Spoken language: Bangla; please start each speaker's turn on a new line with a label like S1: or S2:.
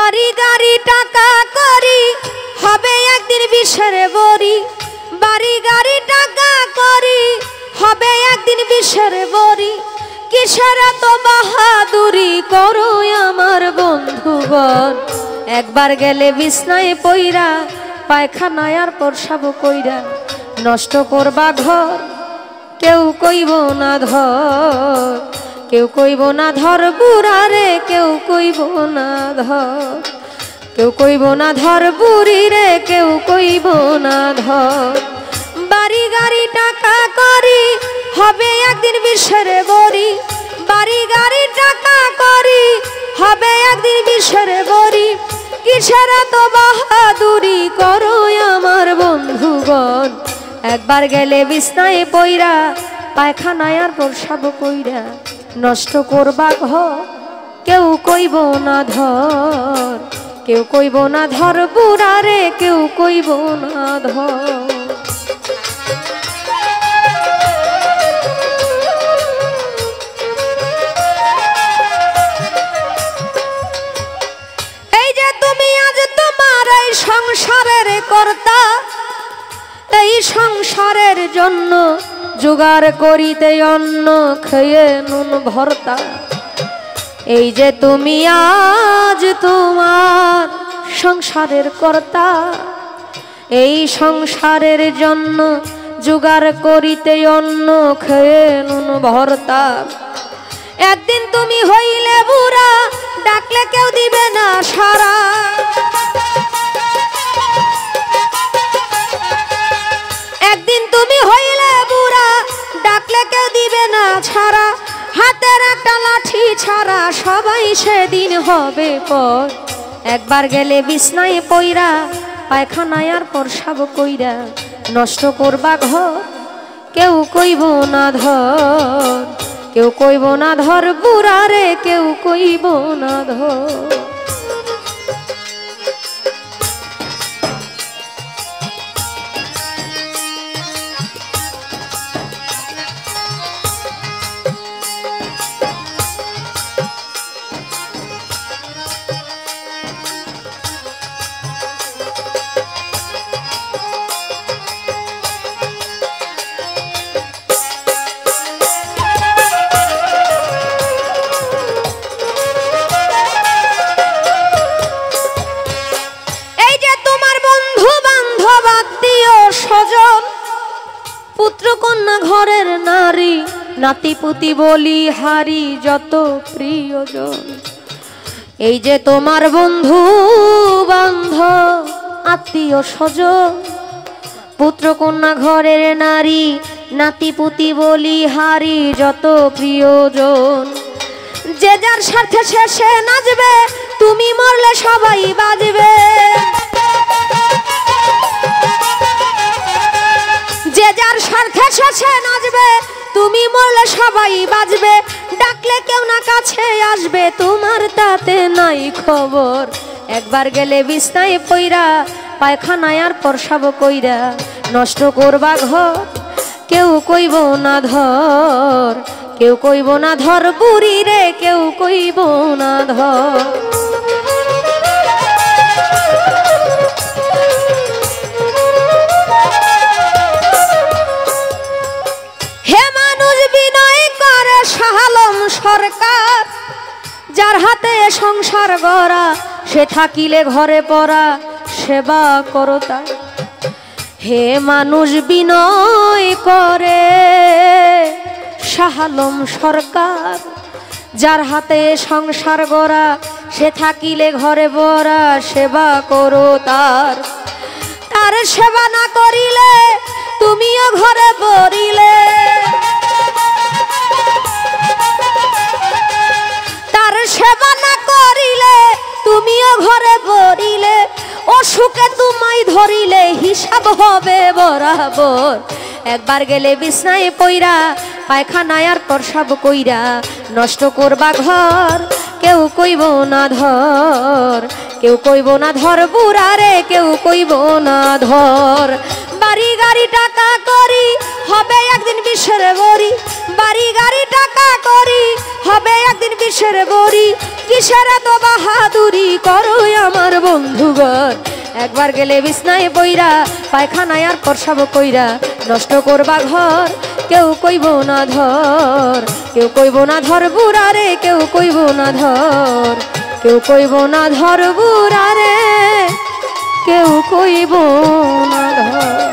S1: বাড়ি গাড়ি টাকা করি হবে একদিন বিষের বড়ি বাড়ি গাড়ি টাকা করি হবে একদিন বিষের বড়ি কিসের এত বাহাদুরি করো আমার বন্ধুগণ একবার গেলে বিছনায় পইরা পায়খানায় আর প্রসাব কইরা নষ্ট করবা ঘর কেউ কইব না ধর কেউ কইব না ধর বুড়া রে কেউ কইব না ধর কেউ কইব না ধর বুড়ি রে কেউ কইব না ধর বাড়ি গাড়ি টাকা করি হবে একদিন বিষের বড়ি বাড়ি গাড়ি টাকা করি হবে একদিন বিষের বড়ি কিসের এত বাহাদুরি করো আমার বন্ধুগণ একবার গেলে বিছনায় পইরা পায়খানায় আর প্রসাব কইরা নষ্ট করবা ঘর কেউ কইব না ধর কেউ কইব না ধর বুড়া রে কেউ কইব না ধর এই যে তুমি আজ তোমার এই সংসারের কর্তা এই সংসারের জন্য জোগাড় করিতে অন্ন খেয়ে নুন ভর্তা এই যে তুমি আজ তোমার সংসারের কর্তা এই সংসারের জন্য জোগাড় করিতে অন্ন খেয়ে নুন ভর্তা একদিন তুমি হইলে বুড়া ডাকলে কেউ দিবে না সারা একদিন তুমি হইলে বুড়া ডাকলে কেউ দিবে না ছাড়া হাতের একটা লাঠি ছাড়া সবাই সেদিন হবে পর একবার গেলে বিছনায় পইরা পায়খানায় আর প্রসাব কইরা নষ্ট করবা ঘর কেউ কইব না ধর কেউ কইব না ধর বুড়া রে কেউ কইব না ধর ঘরের নারী নাতিপুতি বলি হারি যত প্রিয়জন এই যে তোমার বন্ধু বান্ধব আত্মীয় স্বজন পুত্র কন্যা ঘরের নারী নাতিপুতি বলি হারি যত প্রিয়জন যে যার স্বার্থে শেষে নাচবে তুমি মরলে সবাই বাজবে যে যার স্বার্থে শেষে নাচবে তুমি মরলে সবাই বাজবে ডাকলে কেউ না কাছে আসবে তোমার তাতে নাই খবর একবার গেলে বিছনায় পইরা পায়খানায় আর প্রসাব কইরা নষ্ট করবা ঘর কেউ কইব না ধর কেউ কইব না ধর বুড়ি রে কেউ কইব না ধর সরকার যার হাতে সংসার গড়া সে থাকিলে ঘরে পড়া সেবা করো তাই হে মানুষ বিনয় করে শাহ আলম সরকার যার হাতে সংসার গড়া সে থাকিলে ঘরে পড়া সেবা করো তার তার সেবা না করিলে তুমিও ঘরে পড়িলে সেবা না করিলে তুমিও ঘরে পড়িলে অসুখে তোমায় ধরিলে হিসাব হবে বরাবর একবার গেলে বিছনায় পইরা পায়খানায় আর প্রসাব কইরা নষ্ট করবা ঘর কেউ কইব না ধর কেউ কইব না ধর বুড়া রে কেউ কইব না ধর বাড়ি গাড়ি টাকা করি হবে একদিন বিষের বড়ি বাড়ি গাড়ি টাকা করি হবে একদিন বিষের বড়ি কিসের এত বাহাদুরি করো আমার বন্ধুগণ একবার গেলে বিছনায় বইরা পায়খানায় আর প্রসাব কইরা নষ্ট করবা ঘর কেউ কইব না ধর কেউ কইব না ধর বুড়ারে কেউ কইব না ধর কেউ কইব না ধর বুড়ারে কেউ কইব না ধর